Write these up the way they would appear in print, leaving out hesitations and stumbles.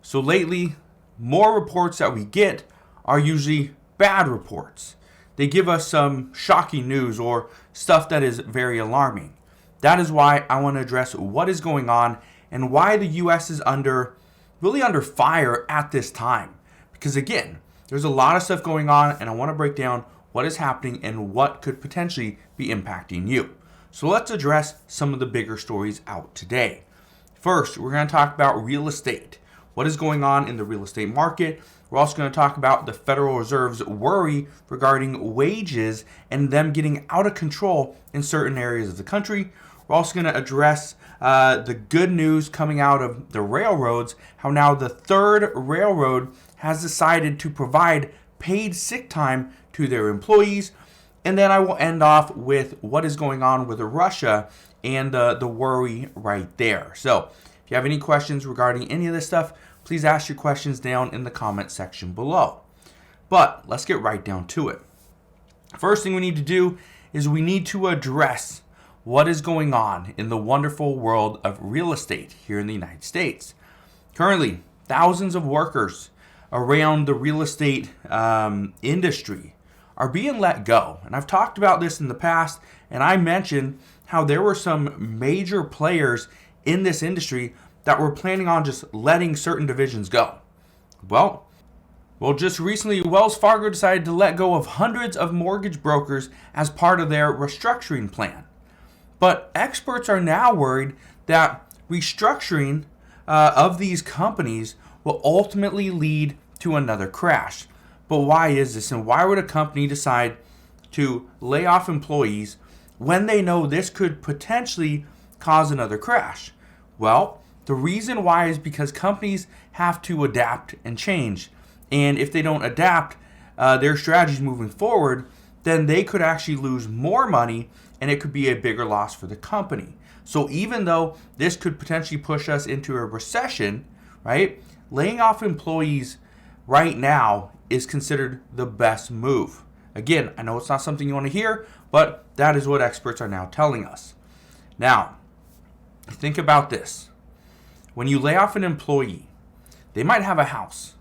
So lately, more reports that we get are usually bad reports. They give us some shocking news or stuff that is very alarming. That is why I want to address what is going on and why the US is really under fire at this time. Because again, there's a lot of stuff going on and I want to break down what is happening and what could potentially be impacting you. So let's address some of the bigger stories out today. First, we're going to talk about real estate. What is going on in the real estate market? We're also going to talk about the Federal Reserve's worry regarding wages and them getting out of control in certain areas of the country. We're also going to address the good news coming out of the railroads, how now the third railroad has decided to provide paid sick time to their employees. And then I will end off with what is going on with Russia and the worry right there. So if you have any questions regarding any of this stuff, please ask your questions down in the comment section below. But let's get right down to it. First thing we need to do is we need to address what is going on in the wonderful world of real estate here in the United States. Currently, thousands of workers around the real estate industry are being let go. And I've talked about this in the past, and I mentioned how there were some major players in this industry that were planning on just letting certain divisions go. Well, just recently, Wells Fargo decided to let go of hundreds of mortgage brokers as part of their restructuring plan. But experts are now worried that restructuring of these companies will ultimately lead to another crash. But why is this, and why would a company decide to lay off employees when they know this could potentially cause another crash? Well, the reason why is because companies have to adapt and change. And if they don't adapt their strategies moving forward, then they could actually lose more money and it could be a bigger loss for the company. So even though this could potentially push us into a recession, right, laying off employees right now is considered the best move. Again, I know it's not something you want to hear, but that is what experts are now telling us. Now, think about this. When you lay off an employee, they might have a house.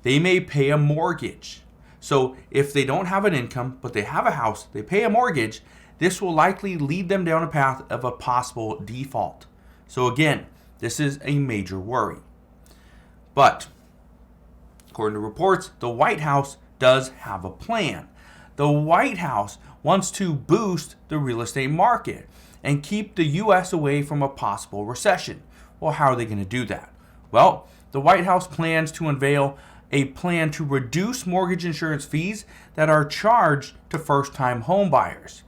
They may pay a mortgage. So if they don't have an income, but they have a house, they pay a mortgage, this will likely lead them down a path of a possible default. So again, this is a major worry. But according to reports, the White House does have a plan. The White House wants to boost the real estate market and keep the U.S. away from a possible recession. Well, how are they going to do that? Well, the White House plans to unveil a plan to reduce mortgage insurance fees that are charged to first-time home buyers.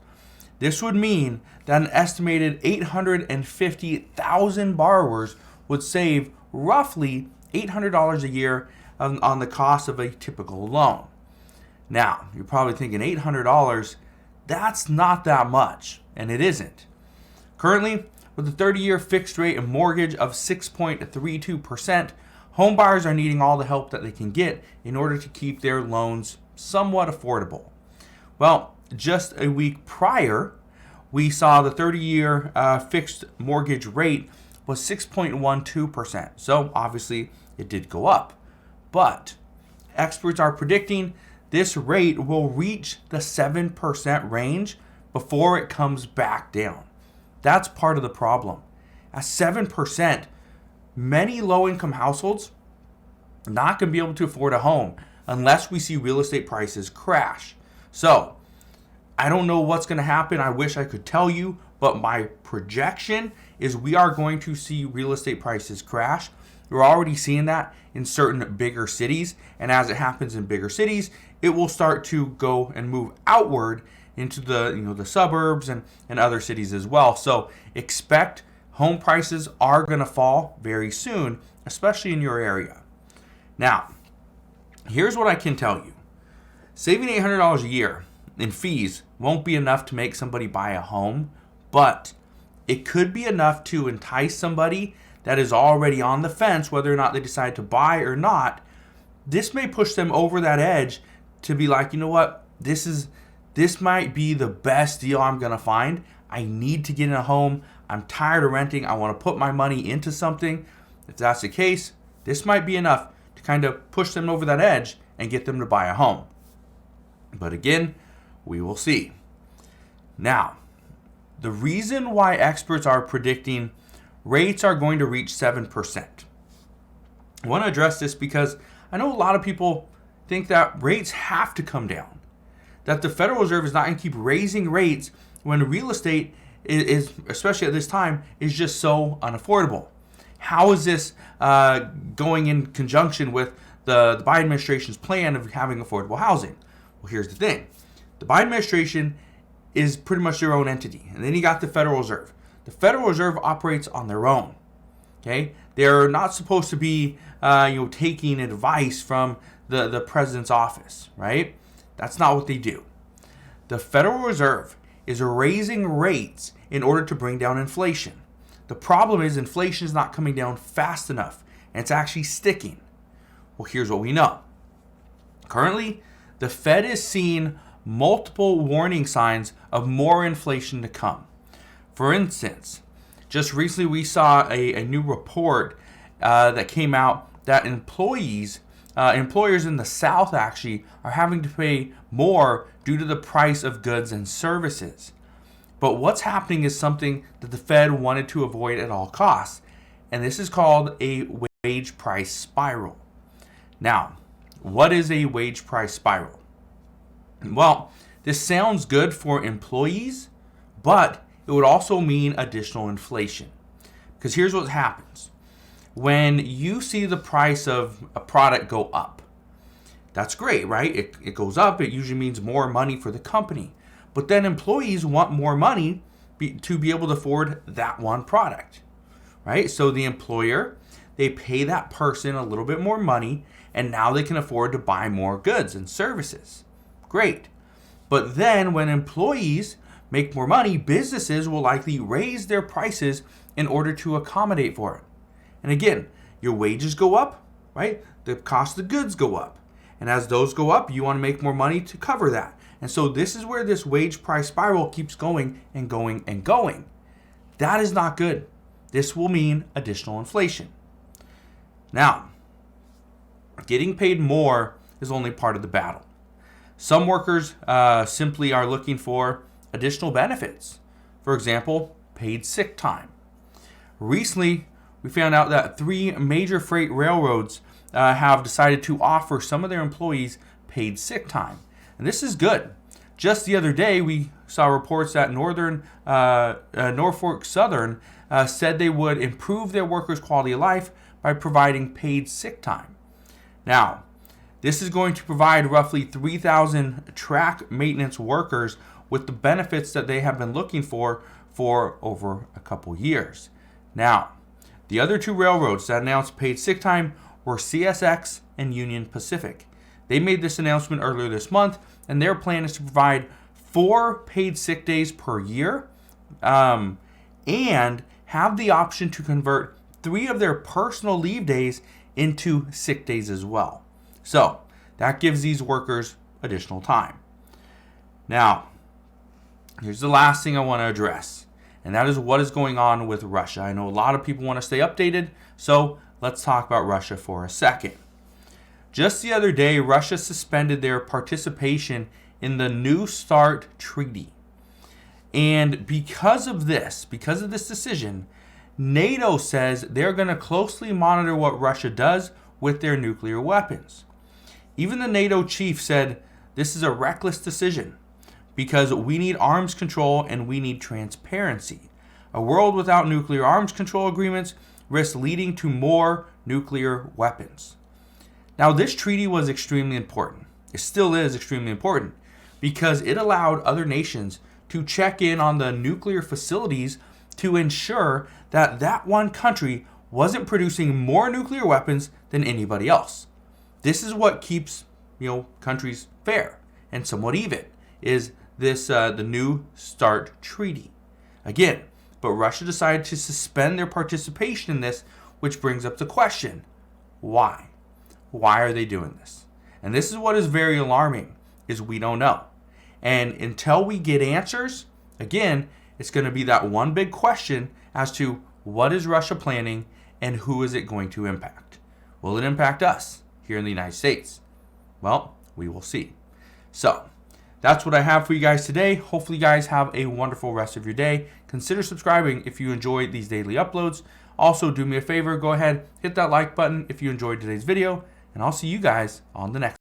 This would mean that an estimated 850,000 borrowers would save roughly $800 a year on the cost of a typical loan. Now, you're probably thinking $800, that's not that much, and it isn't. Currently, with a 30-year fixed rate mortgage of 6.32%, home buyers are needing all the help that they can get in order to keep their loans somewhat affordable. Well, just a week prior, we saw the 30-year fixed mortgage rate was 6.12%. So obviously it did go up. But experts are predicting this rate will reach the 7% range before it comes back down. That's part of the problem. At 7%, many low-income households are not going to be able to afford a home unless we see real estate prices crash. So I don't know what's going to happen. I wish I could tell you, but my projection is we are going to see real estate prices crash. We're already seeing that in certain bigger cities, and as it happens in bigger cities, it will start to go and move outward into the suburbs and other cities as well. So expect home prices are going to fall very soon, especially in your area. Now, here's what I can tell you. Saving $800 a year in fees won't be enough to make somebody buy a home, but it could be enough to entice somebody that is already on the fence, whether or not they decide to buy or not. This may push them over that edge to be like, you know what, this might be the best deal I'm going to find. I need to get in a home. I'm tired of renting. I want to put my money into something. If that's the case, This might be enough to kind of push them over that edge and get them to buy a home. But again, we will see. Now, the reason why experts are predicting rates are going to reach 7%. I want to address this because I know a lot of people think that rates have to come down, that the Federal Reserve is not going to keep raising rates when real estate is, especially at this time, is just so unaffordable. How is this going in conjunction with the Biden administration's plan of having affordable housing? Well, here's the thing. The Biden administration is pretty much their own entity. And then you got the Federal Reserve. The Federal Reserve operates on their own. Okay? They're not supposed to be taking advice from the president's office, right? That's not what they do. The Federal Reserve is raising rates in order to bring down inflation. The problem is inflation is not coming down fast enough, and it's actually sticking. Well, here's what we know. Currently, the Fed is seeing multiple warning signs of more inflation to come. For instance, just recently we saw a new report that came out that employers in the South actually are having to pay more due to the price of goods and services. But what's happening is something that the Fed wanted to avoid at all costs, and this is called a wage price spiral. Now, what is a wage price spiral? Well, this sounds good for employees, but it would also mean additional inflation. Because here's what happens. When you see the price of a product go up, that's great, right? It goes up. It usually means more money for the company. But then employees want more money to be able to afford that one product, right? So the employer, they pay that person a little bit more money, and now they can afford to buy more goods and services. Great. But then when employees make more money, businesses will likely raise their prices in order to accommodate for it. And again, your wages go up, right? The cost of the goods go up. And as those go up, you want to make more money to cover that. And so this is where this wage price spiral keeps going and going and going. That is not good. This will mean additional inflation. Now, getting paid more is only part of the battle. Some workers simply are looking for additional benefits. For example, paid sick time. Recently, we found out that 3 major freight railroads have decided to offer some of their employees paid sick time. And this is good. Just the other day, we saw reports that Norfolk Southern said they would improve their workers' quality of life by providing paid sick time. Now, this is going to provide roughly 3,000 track maintenance workers with the benefits that they have been looking for over a couple years. Now, the other 2 railroads that announced paid sick time were CSX and Union Pacific. They made this announcement earlier this month, and their plan is to provide 4 paid sick days per year and have the option to convert 3 of their personal leave days into sick days as well. So that gives these workers additional time. Now, here's the last thing I want to address, and that is what is going on with Russia. I know a lot of people want to stay updated, so let's talk about Russia for a second. Just the other day, Russia suspended their participation in the New START treaty. And because of this decision, NATO says they're going to closely monitor what Russia does with their nuclear weapons. Even the NATO chief said this is a reckless decision because we need arms control and we need transparency. A world without nuclear arms control agreements risks leading to more nuclear weapons. Now, this treaty was extremely important. It still is extremely important because it allowed other nations to check in on the nuclear facilities to ensure that that one country wasn't producing more nuclear weapons than anybody else. This is what keeps, countries fair and somewhat even, is this the New START treaty. Again, but Russia decided to suspend their participation in this, which brings up the question, why? Why are they doing this? And this is what is very alarming, is we don't know. And until we get answers, again, it's going to be that one big question as to what is Russia planning and who is it going to impact. Will it impact us here in the United States? Well, we will see. So, that's what I have for you guys today. Hopefully you guys have a wonderful rest of your day. Consider subscribing if you enjoy these daily uploads. Also, do me a favor, go ahead, hit that like button if you enjoyed today's video, and I'll see you guys on the next one.